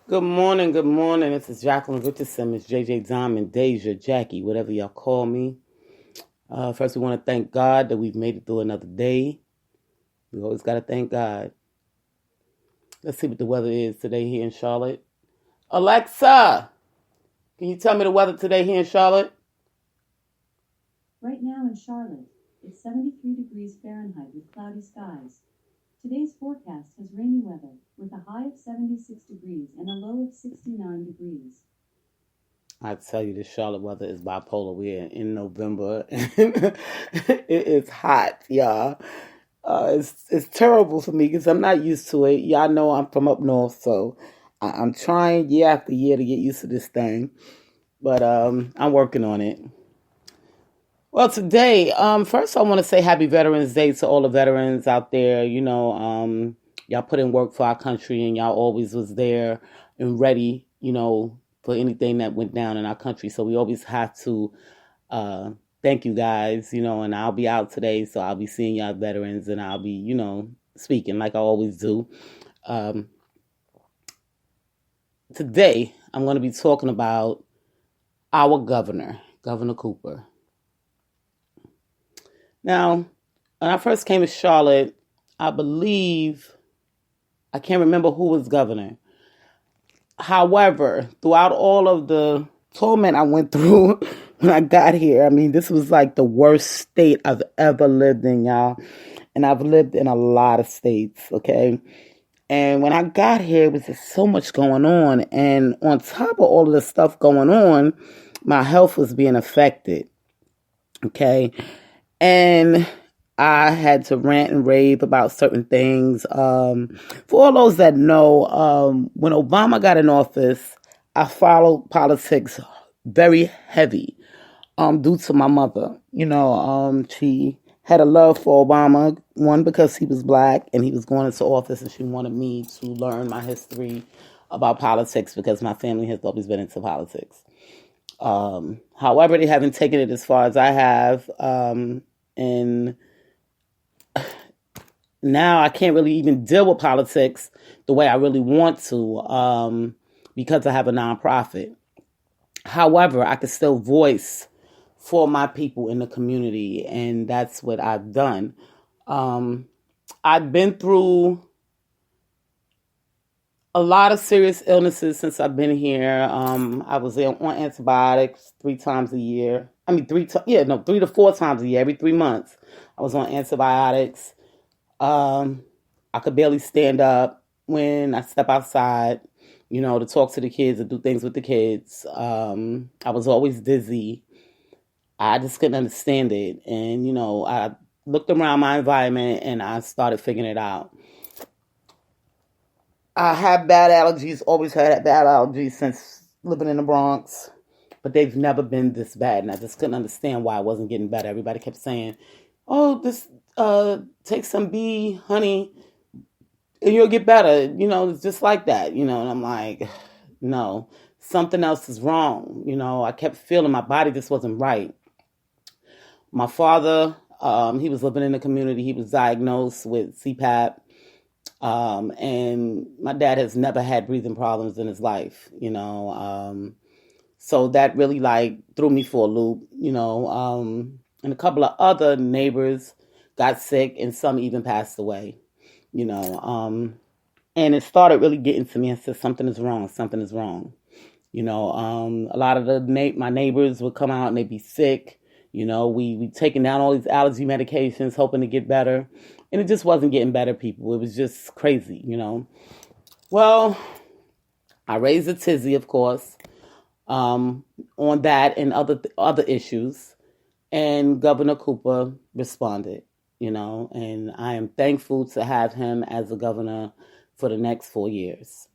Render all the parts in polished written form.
Good morning, good morning. This is Jacqueline Richardson, Miss JJ Diamond, Deja, Jackie, whatever y'all call me. First, we want to thank God that we've made it through another day. We always got to thank God. Let's see what the weather is today here in Charlotte. Alexa, can you tell me the weather today here in Charlotte? Right now in Charlotte, it's 73 degrees Fahrenheit with cloudy skies. Today's forecast has rainy weather with a high of 76 degrees and a low of 69 degrees. I tell you, the Charlotte weather is bipolar. We're in November, and it is hot, y'all. It's terrible for me because I'm not used to it. Y'all know I'm from up north, so I'm trying year after year to get used to this thing, but I'm working on it. Well, today, first I want to say Happy Veterans Day to all the veterans out there. Y'all put in work for our country, and y'all always was there and ready. For anything that went down in our country. So we always have to uh, thank you guys. And I'll be out today, so I'll be seeing y'all veterans, and I'll be, speaking like I always do. Um, Today, I'm going to be talking about our governor, Governor Cooper. Now, when I first came to Charlotte, I can't remember who was governor. However, throughout all of the torment I went through when I got here, I mean, this was like the worst state I've ever lived in, y'all. And I've lived in a lot of states, okay? And when I got here, it was just so much going on. And on top of all of the stuff going on, my health was being affected, okay? And I had to rant and rave about certain things. For all those that know, when Obama got in office, I followed politics very heavy due to my mother. She had a love for Obama, one, because he was black and he was going into office, and she wanted me to learn my history about politics because my family has always been into politics. However, they haven't taken it as far as I have. And now I can't really even deal with politics the way I really want to because I have a nonprofit. However, I can still voice for my people in the community, and that's what I've done. I've been through a lot of serious illnesses since I've been here. I was on antibiotics 3 times a year. I mean, 3 to 4 times a year, every 3 months. I was on antibiotics. I could barely stand up when I step outside, to talk to the kids or do things with the kids. I was always dizzy. I just couldn't understand it. And, I looked around my environment and I started figuring it out. I have bad allergies, always had bad allergies since living in the Bronx, but they've never been this bad. And I just couldn't understand why I wasn't getting better. Everybody kept saying, oh, take some bee honey and you'll get better. It's just like that, and I'm like, no, something else is wrong. I kept feeling my body just wasn't right. My father, he was living in the community. He was diagnosed with CPAP. And my dad has never had breathing problems in his life, so that really threw me for a loop, and a couple of other neighbors got sick and some even passed away, and it started really getting to me. I said, something is wrong. Something is wrong. A lot of my neighbors would come out and they'd be sick. We taking down all these allergy medications, hoping to get better. And it just wasn't getting better, people. It was just crazy, Well, I raised a tizzy, of course, on that and other issues. And Governor Cooper responded, and I am thankful to have him as a governor for the next 4 years,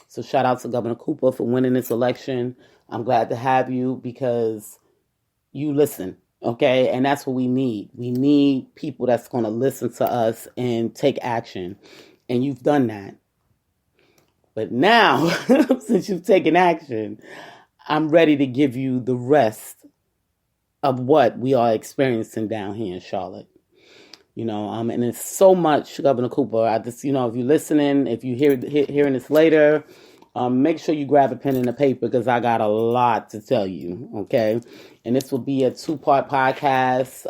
So shout out to Governor Cooper for winning this election. I'm glad to have you because you listen. Okay, and that's what we need. We need people that's going to listen to us and take action. And you've done that. But now, since you've taken action, I'm ready to give you the rest of what we are experiencing down here in Charlotte. And it's so much, Governor Cooper. I just, if you're listening, if you hearing this later, make sure you grab a pen and a paper because I got a lot to tell you, okay? And this will be a 2-part podcast.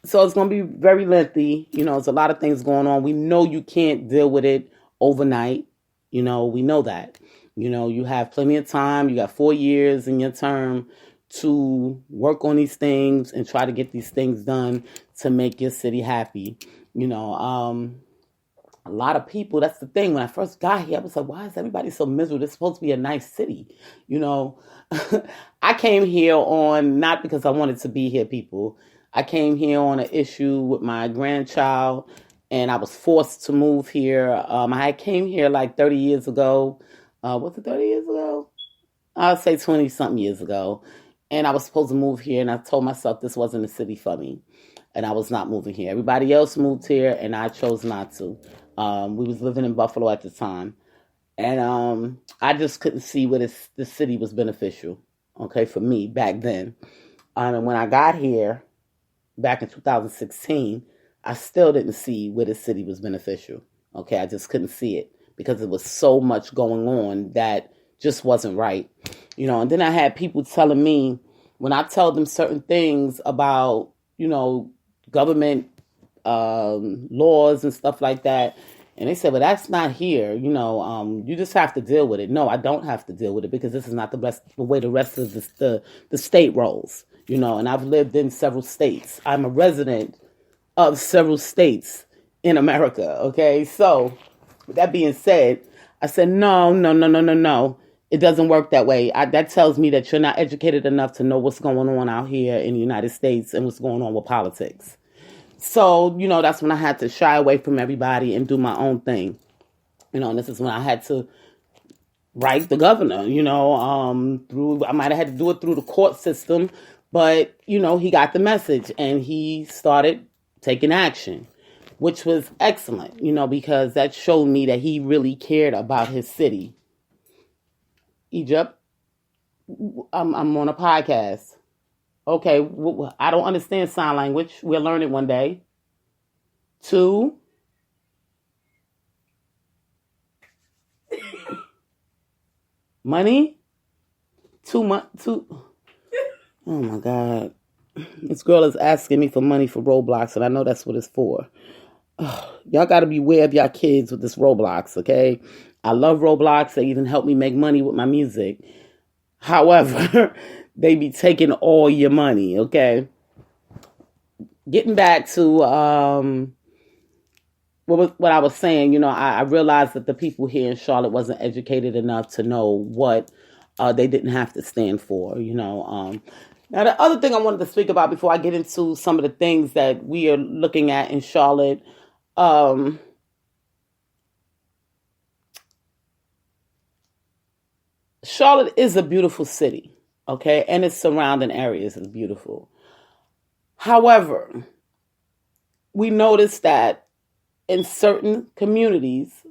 So it's going to be very lengthy. There's a lot of things going on. We know you can't deal with it overnight. We know that. You have plenty of time. You got 4 years in your term to work on these things and try to get these things done to make your city happy. A lot of people, that's the thing. When I first got here, I was like, why is everybody so miserable? It's supposed to be a nice city. I came here not because I wanted to be here, people. I came here on an issue with my grandchild, and I was forced to move here. I came here like 30 years ago. Was it 30 years ago? I'll say 20-something years ago. And I was supposed to move here, and I told myself this wasn't a city for me, and I was not moving here. Everybody else moved here, and I chose not to. We was living in Buffalo at the time, and I just couldn't see where this city was beneficial, okay, for me back then. And when I got here back in 2016, I still didn't see where the city was beneficial, okay? I just couldn't see it because there was so much going on that just wasn't right. And then I had people telling me when I tell them certain things about, government laws and stuff like that. And they said, well, that's not here. You just have to deal with it. No, I don't have to deal with it because this is not the way the rest of the state rolls, and I've lived in several states. I'm a resident of several states in America. Okay. So with that being said, I said, no. It doesn't work that way. That tells me that you're not educated enough to know what's going on out here in the United States and what's going on with politics. So, that's when I had to shy away from everybody and do my own thing. And this is when I had to write the governor, I might have had to do it through the court system, but, he got the message and he started taking action, which was excellent, because that showed me that he really cared about his city. Egypt, I'm on a podcast. Okay, I don't understand sign language. We'll learn it one day. 2, money. 2. Oh my God, this girl is asking me for money for Roblox, and I know that's what it's for. Y'all got to beware of y'all kids with this Roblox, okay? I love Roblox. They even help me make money with my music. However, they be taking all your money, okay? Getting back to what I was saying, I realized that the people here in Charlotte wasn't educated enough to know what they didn't have to stand for, Now, the other thing I wanted to speak about before I get into some of the things that we are looking at in Charlotte, Charlotte is a beautiful city, okay? And its surrounding areas is beautiful. However, we noticed that in certain communities,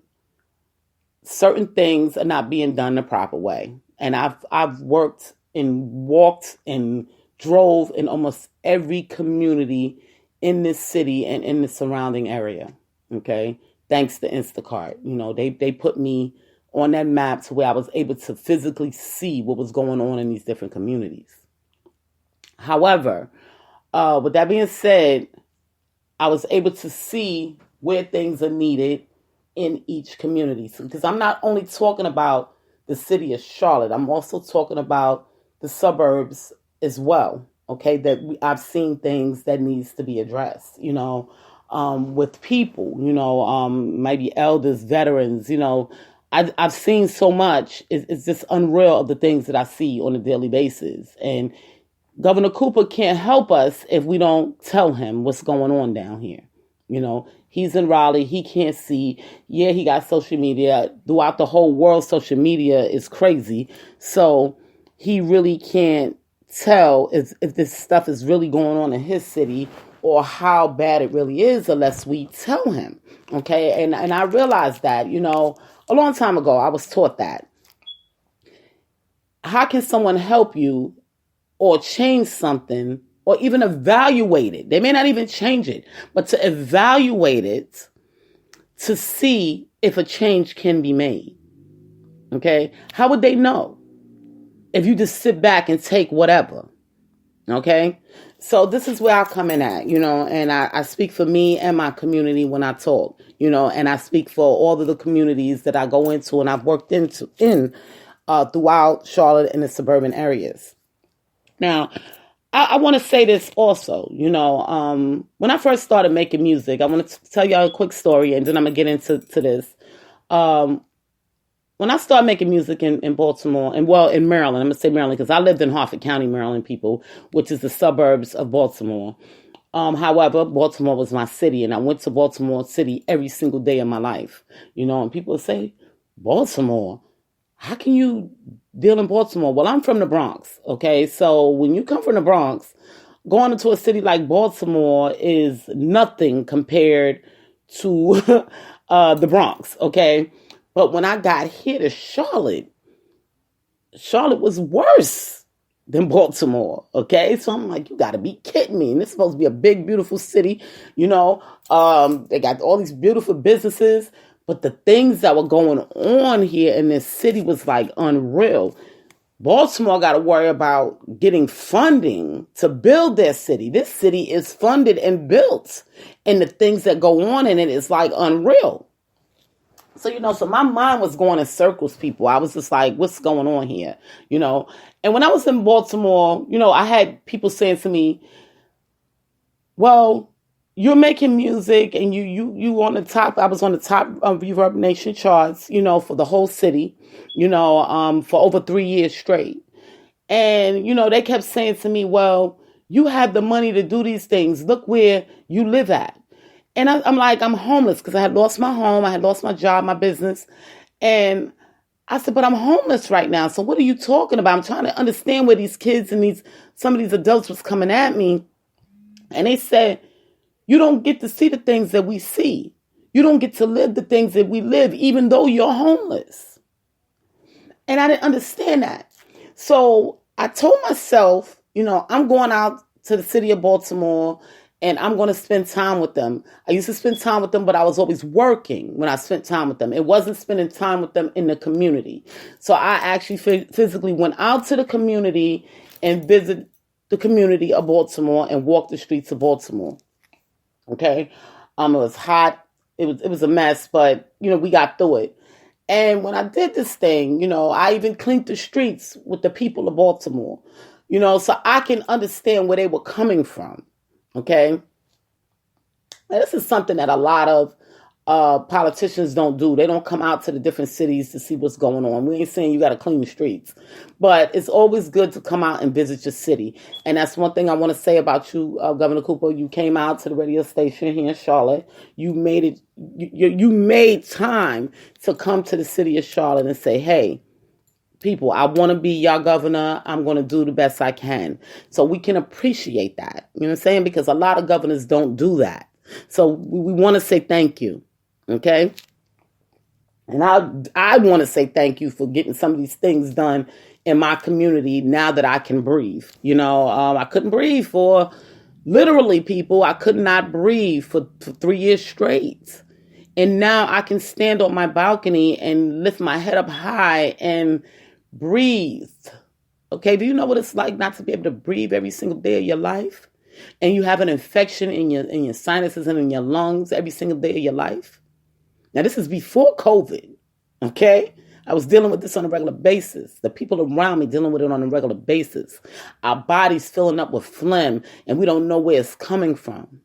certain things are not being done the proper way. And I've worked and walked and drove in almost every community in this city and in the surrounding area, okay? Thanks to Instacart. They put me on that map to where I was able to physically see what was going on in these different communities. However, with that being said, I was able to see where things are needed in each community. So, because I'm not only talking about the city of Charlotte, I'm also talking about the suburbs as well. Okay, that I've seen things that needs to be addressed, with people, maybe elders, veterans, I've seen so much. It's just unreal of the things that I see on a daily basis. And Governor Cooper can't help us if we don't tell him what's going on down here. He's in Raleigh. He can't see. Yeah, he got social media. Throughout the whole world, social media is crazy. So he really can't tell if this stuff is really going on in his city or how bad it really is unless we tell him. Okay, and I realized that, a long time ago, I was taught that. How can someone help you or change something or even evaluate it. They may not even change it, but to evaluate it to see if a change can be made. Okay? How would they know if you just sit back and take whatever? Okay? So this is where I come in at, and I speak for me and my community when I talk, and I speak for all of the communities that I go into and I've worked in throughout Charlotte and the suburban areas. Now, I want to say this also, when I first started making music, I want to tell y'all a quick story and then I'm going to get into this. When I started making music in Baltimore, in Maryland, I'm going to say Maryland because I lived in Harford County, Maryland, people, which is the suburbs of Baltimore. However, Baltimore was my city, and I went to Baltimore City every single day of my life, and people would say, Baltimore, how can you deal in Baltimore? Well, I'm from the Bronx, okay? So when you come from the Bronx, going into a city like Baltimore is nothing compared to the Bronx, okay? But when I got here to Charlotte was worse than Baltimore, okay? So I'm like, you got to be kidding me. And this is supposed to be a big, beautiful city, they got all these beautiful businesses, but the things that were going on here in this city was like unreal. Baltimore got to worry about getting funding to build their city. This city is funded and built, and the things that go on in it is like unreal. So, so my mind was going in circles, people. I was just like, what's going on here? And when I was in Baltimore, I had people saying to me, well, you're making music and you on the top. I was on the top of Reverb Nation charts, for the whole city, for over 3 years straight. And, they kept saying to me, well, you have the money to do these things. Look where you live at. And I'm like, I'm homeless because I had lost my home. I had lost my job, my business. And I said, but I'm homeless right now. So what are you talking about? I'm trying to understand where these kids and some of these adults was coming at me. And they said, you don't get to see the things that we see. You don't get to live the things that we live, even though you're homeless. And I didn't understand that. So I told myself, I'm going out to the city of Baltimore and I'm going to spend time with them. I used to spend time with them, but I was always working when I spent time with them. It wasn't spending time with them in the community. So I actually physically went out to the community and visited the community of Baltimore and walked the streets of Baltimore. Okay. It was hot. It was a mess, but we got through it. And when I did this thing, I even cleaned the streets with the people of Baltimore, so I can understand where they were coming from. Okay. Now, this is something that a lot of politicians don't do. They don't come out to the different cities to see what's going on. We ain't saying you got to clean the streets, but it's always good to come out and visit your city. And that's one thing I want to say about you, Governor Cooper. You came out to the radio station here in Charlotte. You made it. You made time to come to the city of Charlotte and say, hey, people, I want to be your governor. I'm going to do the best I can. So we can appreciate that. You know what I'm saying? Because a lot of governors don't do that. So we want to say thank you. Okay. And I want to say thank you for getting some of these things done in my community now that I can breathe. I couldn't breathe for literally, people. I could not breathe for 3 years straight. And now I can stand on my balcony and lift my head up high and breathe. Okay. Do you know what it's like not to be able to breathe every single day of your life? And you have an infection in your sinuses and in your lungs every single day of your life? Now, this is before COVID, okay? I was dealing with this on a regular basis. The people around me dealing with it on a regular basis. Our bodies filling up with phlegm, and we don't know where it's coming from.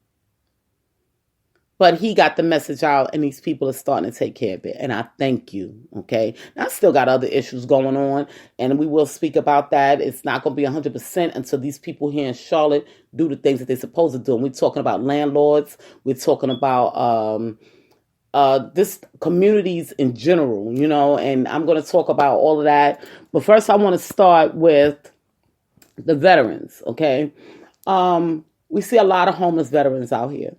But he got the message out, and these people are starting to take care of it. And I thank you, okay? Now, I still got other issues going on, and we will speak about that. It's not going to be 100% until these people here in Charlotte do the things that they're supposed to do. And we're talking about landlords. We're talking about this communities in general, and I'm going to talk about all of that. But first, I want to start with the veterans, okay? We see a lot of homeless veterans out here,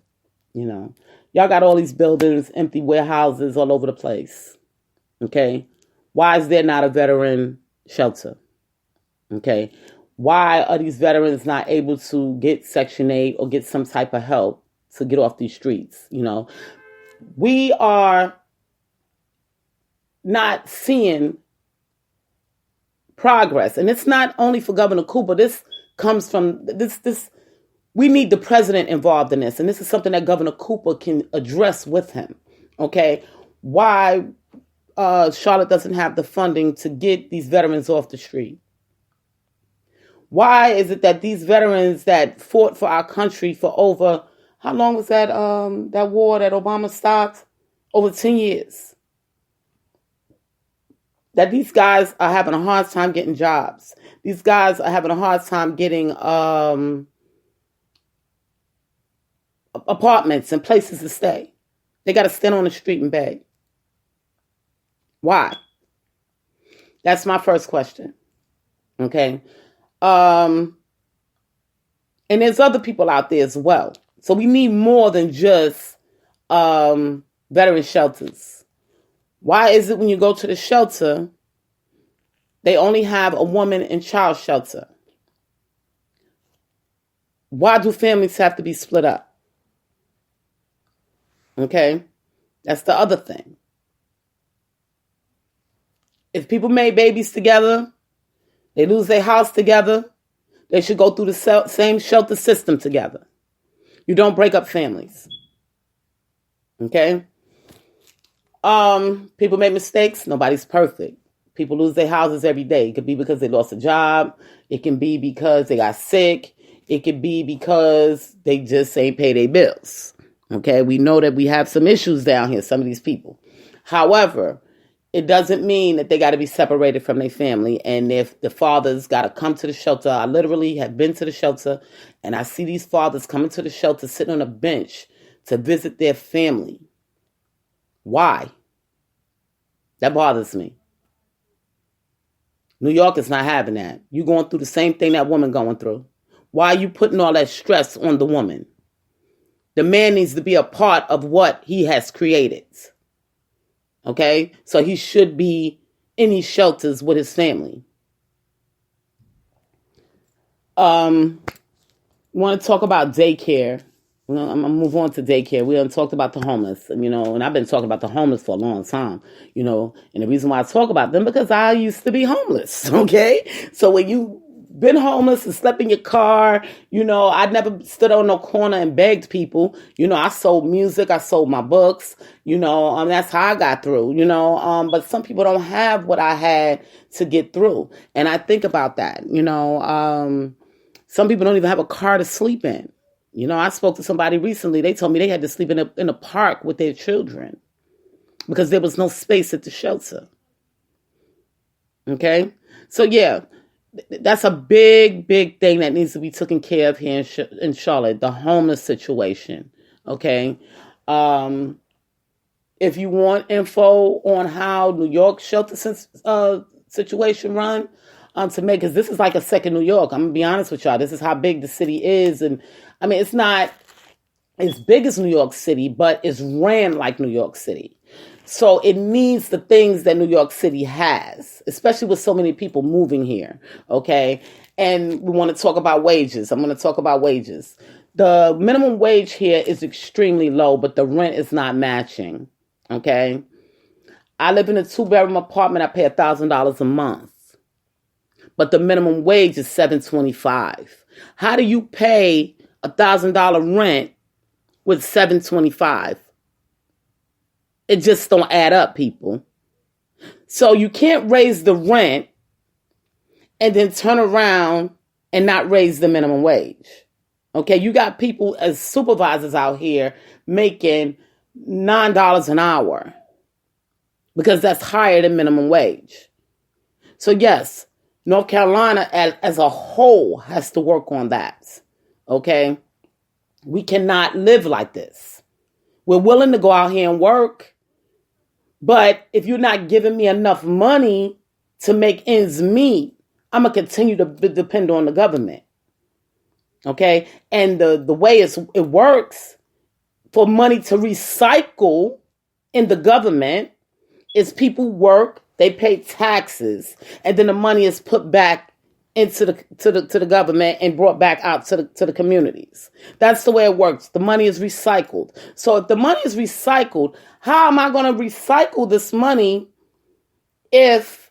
Y'all got all these buildings, empty warehouses all over the place, okay? Why is there not a veteran shelter, okay? Why are these veterans not able to get Section 8 or get some type of help to get off these streets? We are not seeing progress. And it's not only for Governor Cooper. This comes from this. We need the president involved in this. And this is something that Governor Cooper can address with him. Okay. Why Charlotte doesn't have the funding to get these veterans off the street? Why is it that these veterans that fought for our country for over, how long was that that war that Obama stopped? Over 10 years. That these guys are having a hard time getting jobs. These guys are having a hard time getting apartments and places to stay. They got to stand on the street and beg. Why? That's my first question. Okay. And there's other people out there as well. So we need more than just veteran shelters. Why is it when you go to the shelter, they only have a woman and child shelter? Why do families have to be split up? Okay, that's the other thing. If people made babies together, they lose their house together, they should go through the same shelter system together. You don't break up families. Okay? People make mistakes. Nobody's perfect. People lose their houses every day. It could be because they lost a job. It can be because they got sick. It could be because they just ain't pay their bills. Okay? We know that we have some issues down here, some of these people. However, it doesn't mean that they got to be separated from their family. And if the fathers got to come to the shelter, I literally have been to the shelter and I see these fathers coming to the shelter, sitting on a bench to visit their family. Why? That bothers me. New York is not having that. You're going through the same thing that woman going through. Why are you putting all that stress on the woman? The man needs to be a part of what he has created. Okay? So he should be in these shelters with his family. We want to talk about daycare. I'm going to move on to daycare. We haven't talked about the homeless, and I've been talking about the homeless for a long time, and the reason why I talk about them, because I used to be homeless, okay? So when you been homeless and slept in your car, I never stood on no corner and begged people. I sold music, I sold my books, that's how I got through, but some people don't have what I had to get through. And I think about that, some people don't even have a car to sleep in. I spoke to somebody recently. They told me they had to sleep in a park with their children because there was no space at the shelter. Okay? So, yeah, that's a big, big thing that needs to be taken care of here in Charlotte, the homeless situation. Okay? If you want info on how New York shelter situation run, because this is like a second New York. I'm going to be honest with y'all. This is how big the city is. And it's not as big as New York City, but it's ran like New York City. So it needs the things that New York City has, especially with so many people moving here. Okay. And we want to talk about wages. I'm going to talk about wages. The minimum wage here is extremely low, but the rent is not matching. Okay. I live in a 2-bedroom apartment. I pay $1,000 a month. But the minimum wage is $7.25. How do you pay $1,000 rent with $7.25? It just don't add up, people. So you can't raise the rent and then turn around and not raise the minimum wage. Okay, you got people as supervisors out here making $9 an hour because that's higher than minimum wage. So yes, North Carolina as a whole has to work on that. Okay? We cannot live like this. We're willing to go out here and work, but if you're not giving me enough money to make ends meet, I'm going to continue to depend on the government. Okay? And the way it works for money to recycle in the government is people work, they pay taxes, and then the money is put back into the government and brought back out to the communities. That's the way it works. The money is recycled. So if the money is recycled, how am I going to recycle this money if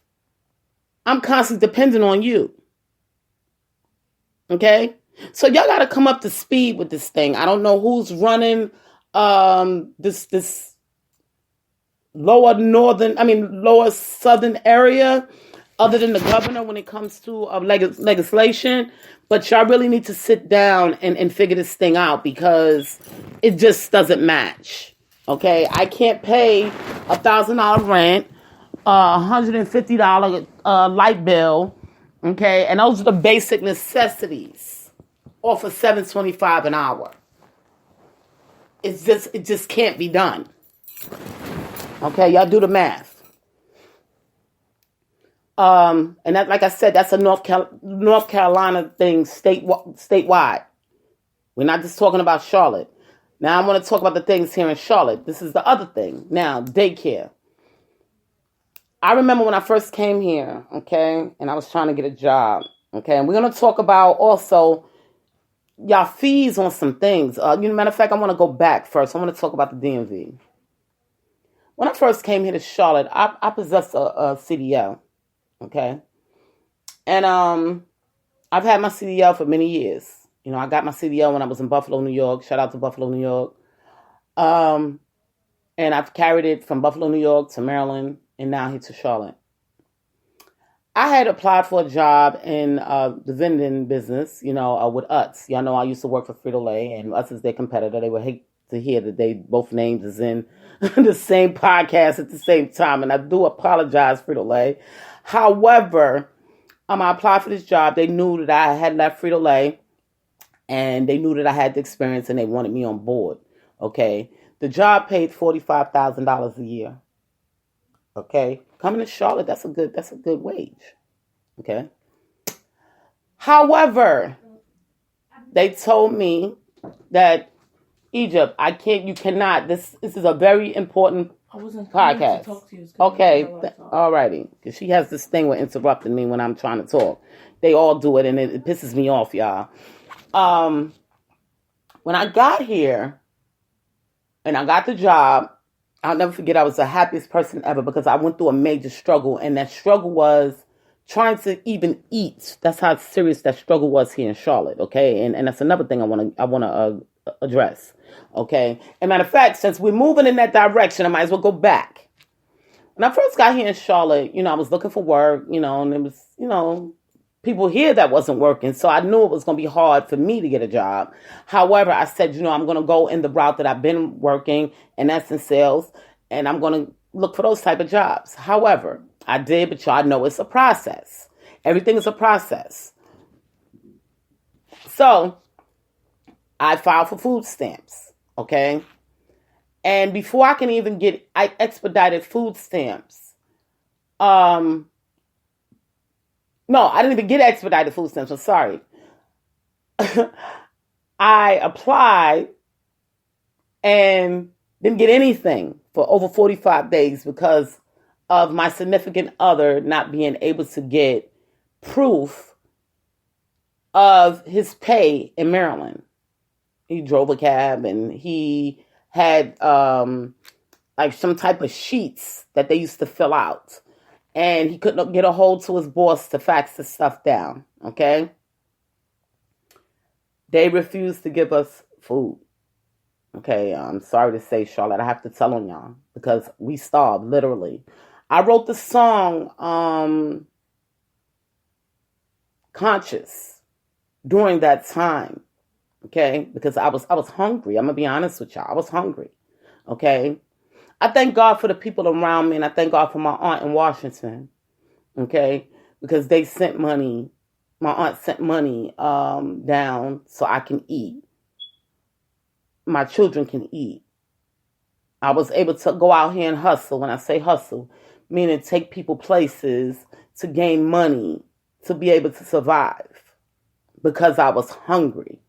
I'm constantly dependent on you? Okay? So y'all got to come up to speed with this thing. I don't know who's running this lower southern area, other than the governor when it comes to legislation. But y'all really need to sit down and figure this thing out, because it just doesn't match. Okay? I can't pay $1,000 rent, $150 light bill, okay? And those are the basic necessities off of $7.25 an hour. It just can't be done. Okay, y'all do the math. And that, like I said, that's a North Carolina thing, statewide. We're not just talking about Charlotte. Now I want to talk about the things here in Charlotte. This is the other thing. Now, daycare. I remember when I first came here, okay, and I was trying to get a job, okay, and we're going to talk about also y'all fees on some things. Matter of fact, I want to go back first. I want to talk about the DMV. When I first came here to Charlotte, I possessed a CDL, okay? And I've had my CDL for many years. I got my CDL when I was in Buffalo, New York. Shout out to Buffalo, New York. And I've carried it from Buffalo, New York to Maryland, and now here to Charlotte. I had applied for a job in the vending business, with Utz. Y'all know I used to work for Frito-Lay, and Utz is their competitor. They would hate to hear that they both names is in the same podcast at the same time, and I do apologize, Frito-Lay. However, I applied for this job. They knew that I had left Frito-Lay, and they knew that I had the experience, and they wanted me on board. Okay, the job paid $45,000 a year. Okay, coming to Charlotte, that's a good wage. Okay. However, they told me that Egypt, you cannot. This is a very important podcast. To talk to you. Okay, alrighty. Because she has this thing with interrupting me when I'm trying to talk. They all do it, and it pisses me off, y'all. When I got here, and I got the job, I'll never forget, I was the happiest person ever, because I went through a major struggle, and that struggle was trying to even eat. That's how serious that struggle was here in Charlotte, okay? And that's another thing I want to address, okay? And matter of fact, since we're moving in that direction, I might as well go back. When I first got here in Charlotte, I was looking for work, and it was, people here that wasn't working, so I knew it was going to be hard for me to get a job. However, I said, I'm going to go in the route that I've been working, and that's in sales, and I'm going to look for those type of jobs. However, I did, but y'all know it's a process. Everything is a process. So, I filed for food stamps, okay? And before I can even get expedited food stamps, no, I didn't even get expedited food stamps. I'm sorry. I applied and didn't get anything for over 45 days because of my significant other not being able to get proof of his pay in Maryland. He drove a cab and he had like some type of sheets that they used to fill out. And he couldn't get a hold to his boss to fax the stuff down, okay? They refused to give us food. Okay, I'm sorry to say, Charlotte, I have to tell on y'all because we starved, literally. I wrote the song Conscious during that time, okay? Because I was hungry. I'm going to be honest with y'all. I was hungry, okay? I thank God for the people around me, and I thank God for my aunt in Washington, okay? Because they sent money. My aunt sent money down so I can eat. My children can eat. I was able to go out here and hustle. When I say hustle, meaning take people places to gain money to be able to survive because I was hungry,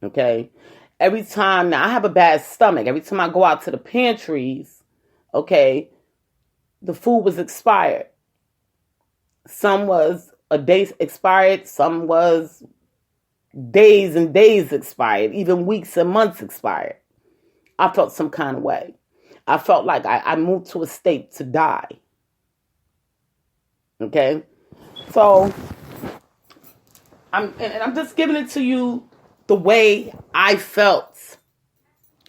okay? Every time, now I have a bad stomach. Every time I go out to the pantries, okay, the food was expired. Some was a day expired. Some was days and days expired. Even weeks and months expired. I felt some kind of way. I felt like I moved to a state to die. Okay? So, I'm just giving it to you the way I felt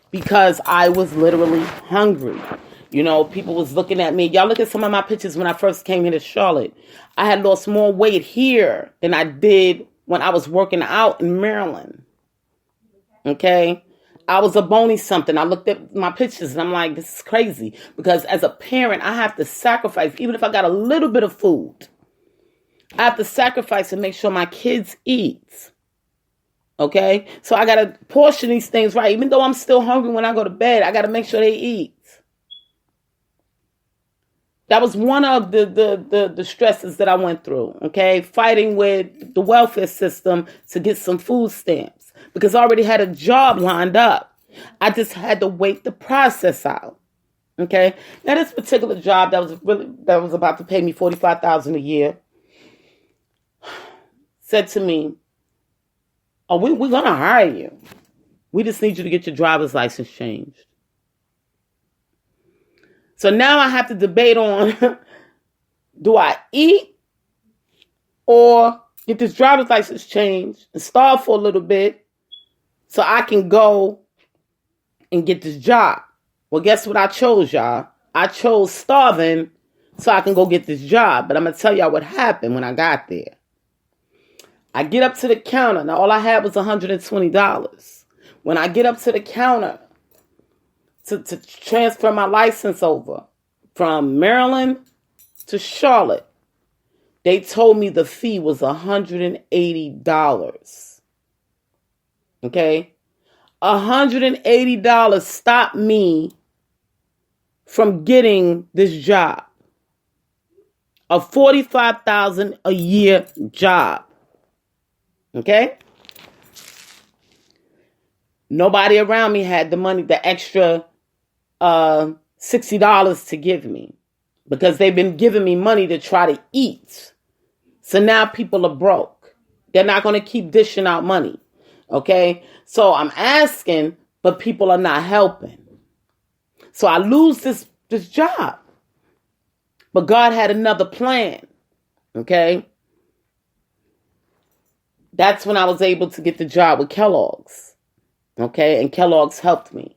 because I was literally hungry. You know, people was looking at me. Y'all look at some of my pictures when I first came here to Charlotte. I had lost more weight here than I did when I was working out in Maryland. Okay? I was a bony something. I looked at my pictures and I'm like, this is crazy. Because as a parent, I have to sacrifice, even if I got a little bit of food. I have to sacrifice and make sure my kids eat. Okay? So I got to portion these things right. Even though I'm still hungry when I go to bed, I got to make sure they eat. That was one of the stresses that I went through, okay? Fighting with the welfare system to get some food stamps because I already had a job lined up. I just had to wait the process out, okay? Now, this particular job that was about to pay me $45,000 a year said to me, oh, we're going to hire you. We just need you to get your driver's license changed. So now I have to debate on, do I eat or get this driver's license changed and starve for a little bit so I can go and get this job? Well, guess what I chose, y'all? I chose starving so I can go get this job. But I'm going to tell y'all what happened when I got there. I get up to the counter. Now, all I had was $120. When I get up to the counter, to transfer my license over from Maryland to Charlotte, they told me the fee was $180. Okay? $180 stopped me from getting this job. A $45,000 a year job. Okay? Nobody around me had the money, the extra $60 to give me because they've been giving me money to try to eat. So now people are broke. They're not going to keep dishing out money. Okay? So I'm asking, but people are not helping. So I lose this job. But God had another plan. Okay? That's when I was able to get the job with Kellogg's. Okay? And Kellogg's helped me.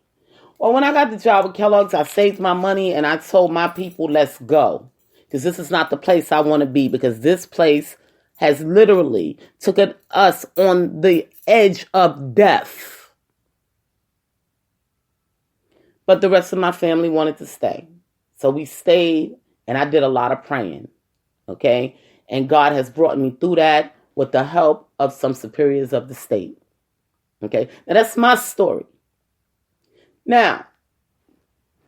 Well, when I got the job with Kellogg's, I saved my money and I told my people, let's go. Because this is not the place I want to be. Because this place has literally taken us on the edge of death. But the rest of my family wanted to stay. So we stayed and I did a lot of praying. Okay? And God has brought me through that with the help of some superiors of the state. Okay? Now that's my story. Now,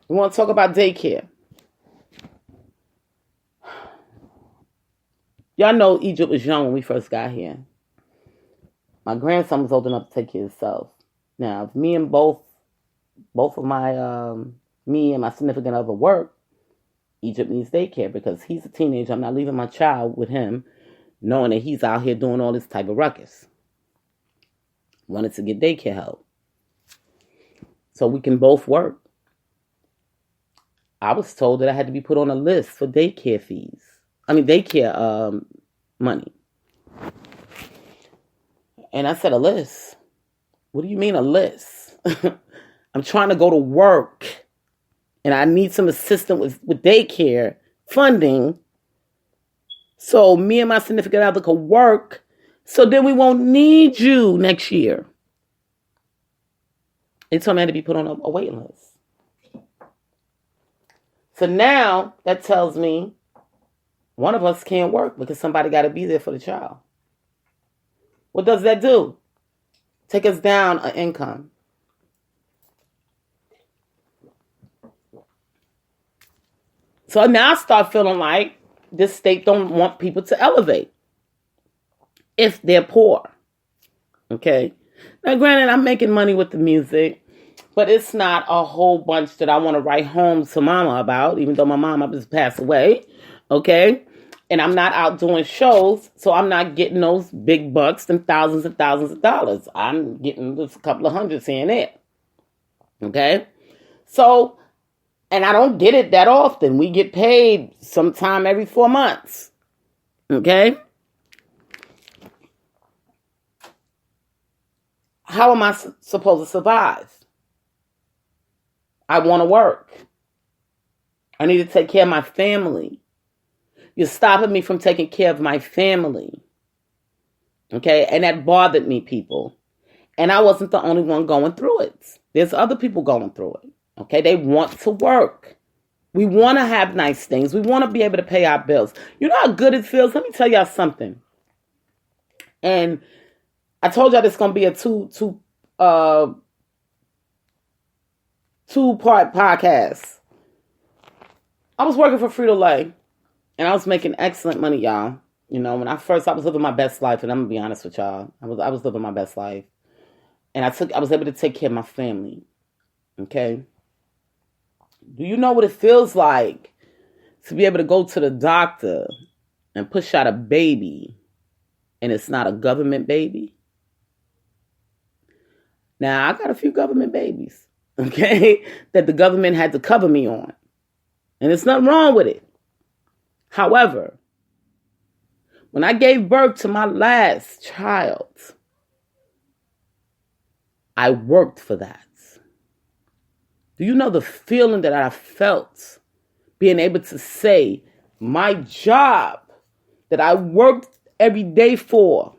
we want to talk about daycare. Y'all know Egypt was young when we first got here. My grandson was old enough to take care of himself. Now, if me and both of my, me and my significant other work, Egypt needs daycare because he's a teenager. I'm not leaving my child with him knowing that he's out here doing all this type of ruckus. Wanted to get daycare help. So we can both work. I was told that I had to be put on a list for daycare fees. Daycare money. And I said, a list? What do you mean a list? I'm trying to go to work. And I need some assistance with daycare funding. So me and my significant other could work. So then we won't need you next year. They told me I had to be put on a waiting list. So now that tells me one of us can't work because somebody got to be there for the child. What does that do? Take us down an income. So now I start feeling like this state don't want people to elevate if they're poor. Okay? Now, granted, I'm making money with the music, but it's not a whole bunch that I want to write home to mama about, even though my mama just passed away. Okay? And I'm not out doing shows, so I'm not getting those big bucks and thousands of dollars. I'm getting just a couple of hundreds here and there. Okay? So, and I don't get it that often. We get paid sometime every 4 months. Okay? How am I supposed to survive? I want to work. I need to take care of my family. You're stopping me from taking care of my family. Okay? And that bothered me, people. And I wasn't the only one going through it. There's other people going through it. Okay? They want to work. We want to have nice things. We want to be able to pay our bills. You know how good it feels? Let me tell y'all something. And I told y'all this is going to be a two-part podcast. I was working for Frito-Lay, and I was making excellent money, y'all. You know, when I was living my best life, and I'm going to be honest with y'all. I was living my best life. And I was able to take care of my family. Okay? Do you know what it feels like to be able to go to the doctor and push out a baby, and it's not a government baby? Now, I got a few government babies, okay, that the government had to cover me on. And there's nothing wrong with it. However, when I gave birth to my last child, I worked for that. Do you know the feeling that I felt being able to say my job that I worked every day for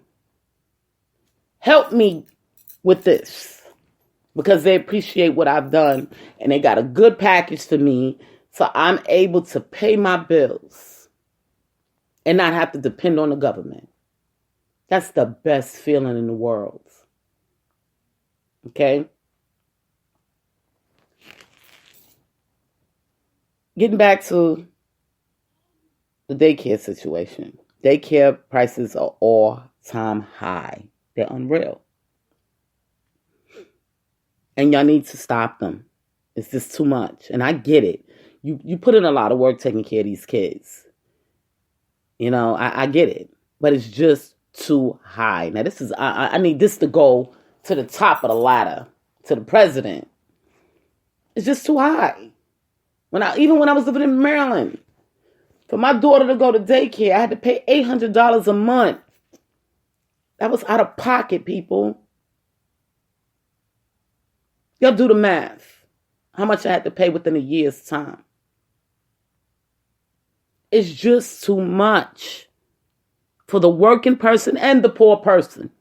helped me with this, because they appreciate what I've done and they got a good package for me, so I'm able to pay my bills and not have to depend on the government. That's the best feeling in the world. Okay? Getting back to the daycare situation. Daycare prices are all-time high. They're unreal. And y'all need to stop them. It's just too much. And I get it. You put in a lot of work taking care of these kids. You know, I get it. But it's just too high. Now, I need this to go to the top of the ladder, to the president. It's just too high. Even when I was living in Maryland, for my daughter to go to daycare, I had to pay $800 a month. That was out of pocket, people. Y'all do the math. How much I had to pay within a year's time. It's just too much for the working person and the poor person.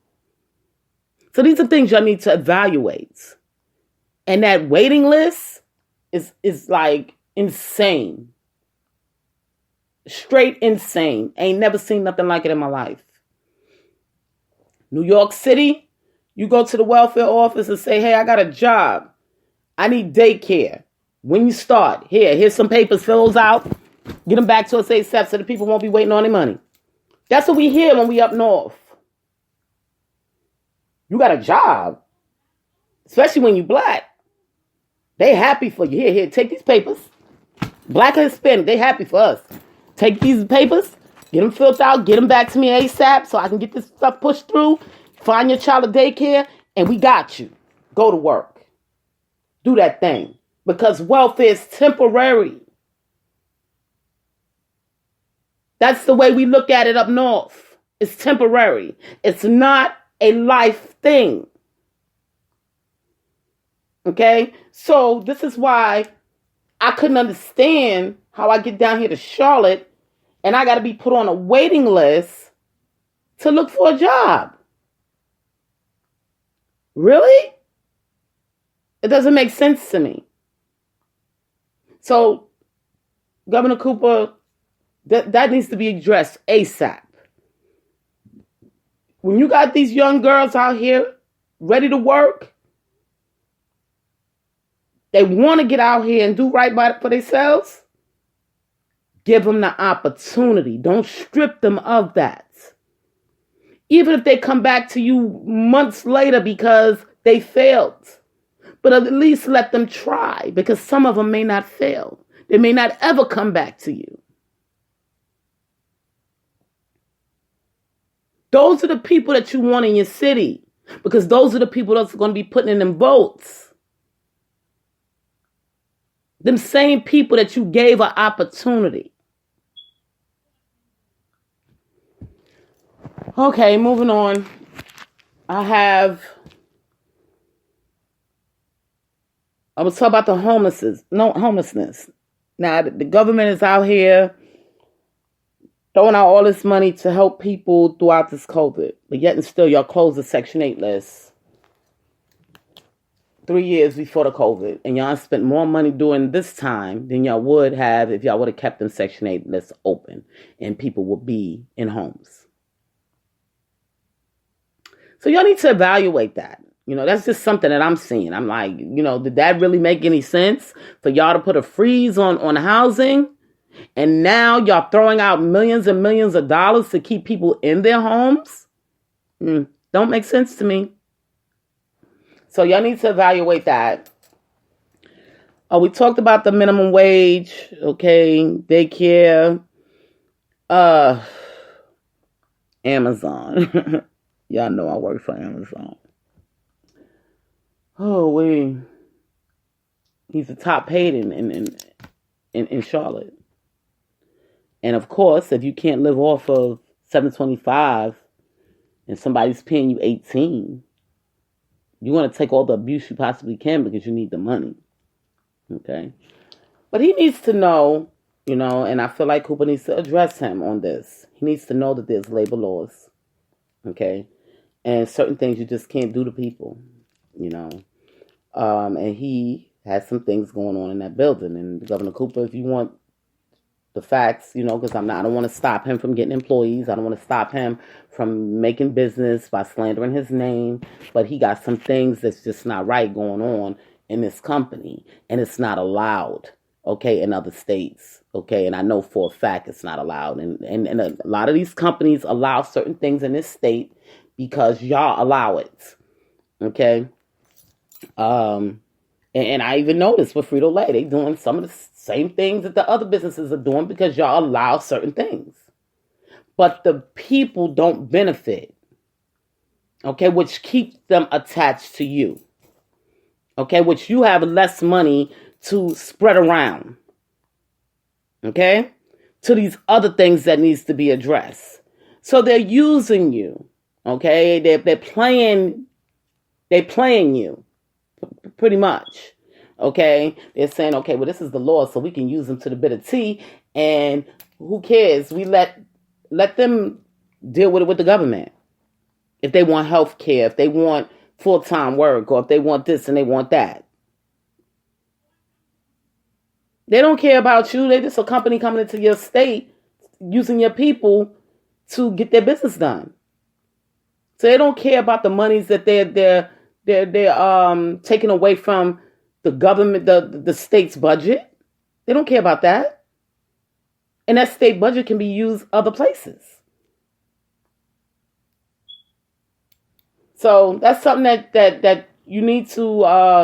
So these are things y'all need to evaluate. And that waiting list is like insane. Straight insane. Ain't never seen nothing like it in my life. New York City, you go to the welfare office and say, hey, I got a job. I need daycare. When you start, here's some papers, fill those out. Get them back to us ASAP so the people won't be waiting on their money. That's what we hear when we up north. You got a job. Especially when you black. They happy for you. Here, take these papers. Black and Hispanic, they happy for us. Take these papers, get them filled out, get them back to me ASAP so I can get this stuff pushed through. Find your child a daycare, and we got you. Go to work. Do that thing. Because welfare is temporary. That's the way we look at it up north. It's temporary. It's not a life thing. Okay? So this is why I couldn't understand how I get down here to Charlotte and I got to be put on a waiting list to look for a job. Really? It doesn't make sense to me. So, Governor Cooper, that needs to be addressed ASAP. When you got these young girls out here ready to work, they want to get out here and do right for themselves, give them the opportunity. Don't strip them of that. Even if they come back to you months later because they failed. But at least let them try, because some of them may not fail. They may not ever come back to you. Those are the people that you want in your city, because those are the people that's going to be putting in them votes. Them same people that you gave an opportunity. Okay, moving on. I was talking about the homelessness. Now, the government is out here throwing out all this money to help people throughout this COVID. But yet and still, y'all closed the Section 8 list 3 years before the COVID. And y'all spent more money during this time than y'all would have if y'all would have kept them Section 8 lists open and people would be in homes. So y'all need to evaluate that. That's just something that I'm seeing. I'm like, did that really make any sense for y'all to put a freeze on housing? And now y'all throwing out millions and millions of dollars to keep people in their homes? Don't make sense to me. So y'all need to evaluate that. We talked about the minimum wage, okay, daycare, Amazon. Y'all know I work for Amazon. Oh, he's the top paid in Charlotte. And of course, if you can't live off of $7.25 and somebody's paying you $18, you want to take all the abuse you possibly can because you need the money. Okay? But he needs to know, and I feel like Cooper needs to address him on this. He needs to know that there's labor laws. Okay? And certain things you just can't do to people. And he has some things going on in that building. And Governor Cooper, if you want the facts, because I don't want to stop him from getting employees. I don't want to stop him from making business by slandering his name. But he got some things that's just not right going on in this company. And it's not allowed, okay, in other states. Okay, and I know for a fact it's not allowed. And a lot of these companies allow certain things in this state because y'all allow it. Okay? And I even noticed with Frito-Lay, they doing some of the same things that the other businesses are doing because y'all allow certain things. But the people don't benefit, okay, which keeps them attached to you, okay, which you have less money to spread around, okay, to these other things that needs to be addressed. So they're using you, okay, they're playing you. Pretty much. Okay? They're saying, okay, well, this is the law, so we can use them to the bitter tea, and who cares? We let them deal with it with the government. If they want health care, if they want full-time work, or if they want this and they want that. They don't care about you. They're just a company coming into your state, using your people to get their business done. So they don't care about the monies that they're taking away from the government, the state's budget. They don't care about that. And that state budget can be used other places. So that's something that you need to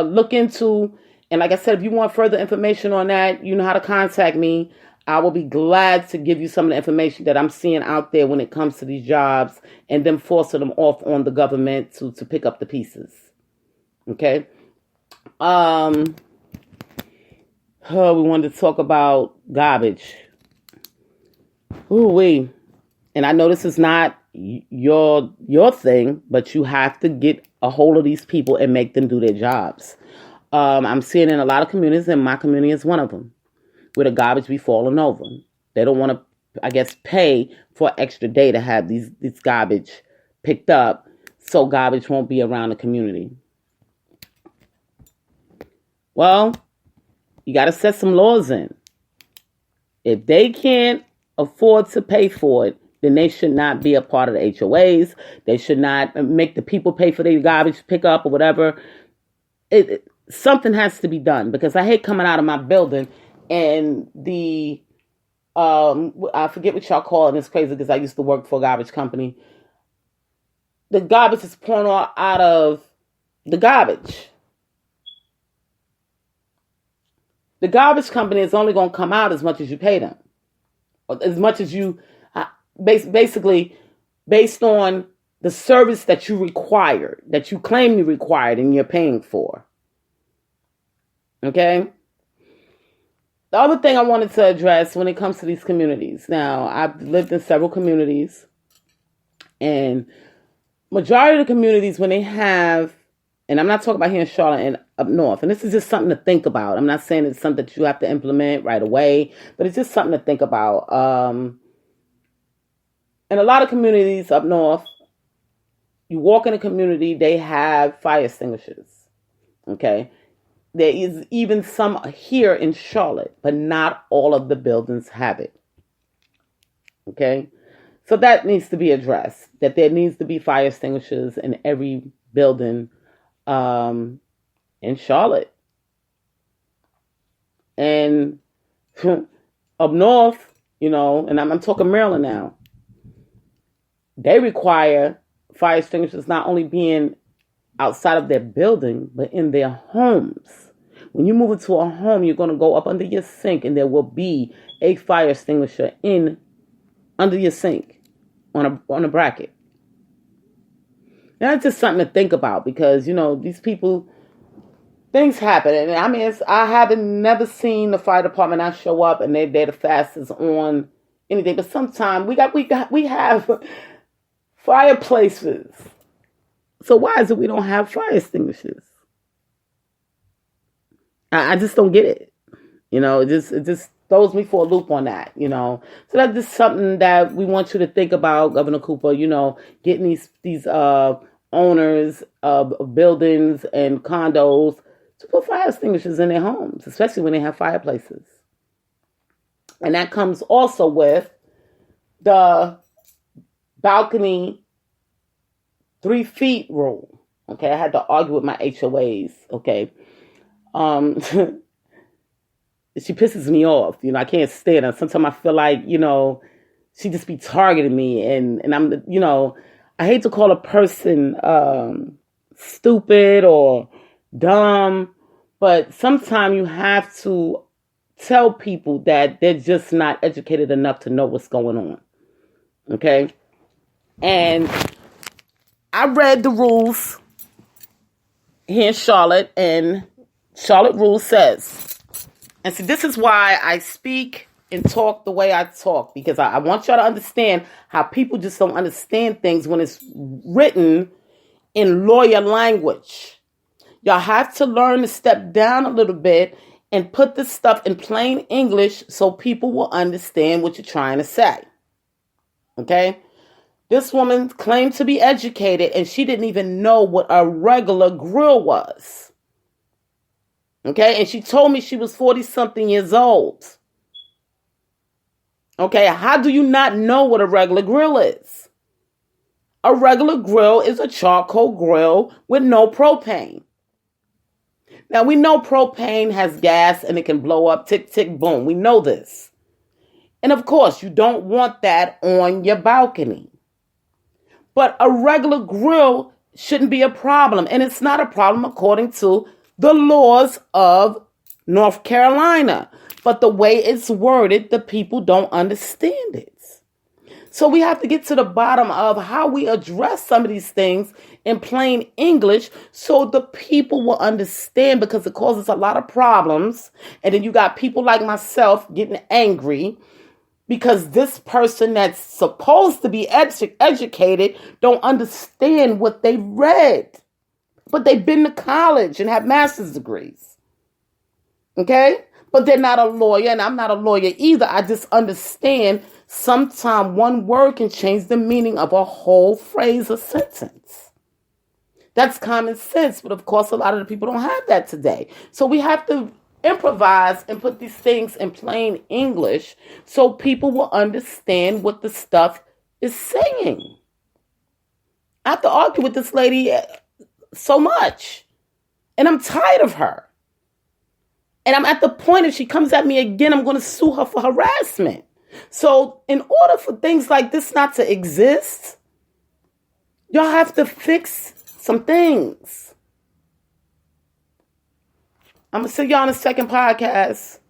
look into. And like I said, if you want further information on that, you know how to contact me. I will be glad to give you some of the information that I'm seeing out there when it comes to these jobs and them forcing them off on the government to pick up the pieces. Okay. We wanted to talk about garbage. Ooh-wee. And I know this is not your thing, but you have to get a hold of these people and make them do their jobs. I'm seeing in a lot of communities, and my community is one of them, where the garbage be falling over. They don't want to, I guess, pay for an extra day to have these garbage picked up, so garbage won't be around the community. Well, you got to set some laws in. If they can't afford to pay for it, then they should not be a part of the HOAs. They should not make the people pay for their garbage pickup or whatever. Something has to be done, because I hate coming out of my building and I forget what y'all call it. It's crazy because I used to work for a garbage company. The garbage is pouring out of the garbage. The garbage company is only going to come out as much as you pay them. As much as you, basically, based on the service that you required, that you claim you required and you're paying for. Okay? The other thing I wanted to address when it comes to these communities. Now, I've lived in several communities, and majority of the communities, when they have, and I'm not talking about here in Charlotte and up north, and this is just something to think about. I'm not saying it's something that you have to implement right away, but it's just something to think about. In a lot of communities up north, you walk in a community, they have fire extinguishers. Okay? There is even some here in Charlotte, but not all of the buildings have it. Okay? So that needs to be addressed, that there needs to be fire extinguishers in every building in Charlotte. And up north, and I'm talking Maryland now, they require fire extinguishers not only being outside of their building, but in their homes. When you move into a home, you're going to go up under your sink, and there will be a fire extinguisher under your sink on a bracket. That's just something to think about, because these people, things happen, and I mean, I haven't never seen the fire department not show up and they're the fastest on anything. But sometimes we have fireplaces. So why is it we don't have fire extinguishers? I just don't get it. It just throws me for a loop on that, So that's just something that we want you to think about, Governor Cooper, getting these owners of buildings and condos to put fire extinguishers in their homes, especially when they have fireplaces. And that comes also with the balcony 3 feet rule. Okay, I had to argue with my HOAs. Okay, she pisses me off. I can't stand her. Sometimes I feel like she just be targeting me, and I'm I hate to call a person stupid or dumb, but sometimes you have to tell people that they're just not educated enough to know what's going on. Okay, and I read the rules here in Charlotte, and Charlotte rule says, and so this is why I speak and talk the way I talk, because I want y'all to understand how people just don't understand things when it's written in lawyer language. Y'all have to learn to step down a little bit and put this stuff in plain English so people will understand what you're trying to say. Okay? This woman claimed to be educated, and she didn't even know what a regular grill was. Okay? And she told me she was 40-something years old. Okay? How do you not know what a regular grill is? A regular grill is a charcoal grill with no propane. Now, we know propane has gas and it can blow up, tick, tick, boom. We know this. And of course, you don't want that on your balcony. But a regular grill shouldn't be a problem. And it's not a problem according to the laws of North Carolina. But the way it's worded, the people don't understand it. So we have to get to the bottom of how we address some of these things in plain English so the people will understand, because it causes a lot of problems. And then you got people like myself getting angry because this person that's supposed to be educated don't understand what they read. But they've been to college and have master's degrees. Okay? But they're not a lawyer, and I'm not a lawyer either. I just understand sometimes one word can change the meaning of a whole phrase or sentence. That's common sense, but of course a lot of the people don't have that today. So we have to improvise and put these things in plain English so people will understand what the stuff is saying. I have to argue with this lady so much, and I'm tired of her. And I'm at the point, if she comes at me again, I'm going to sue her for harassment. So in order for things like this not to exist, y'all have to fix some things. I'm going to see y'all on the second podcast.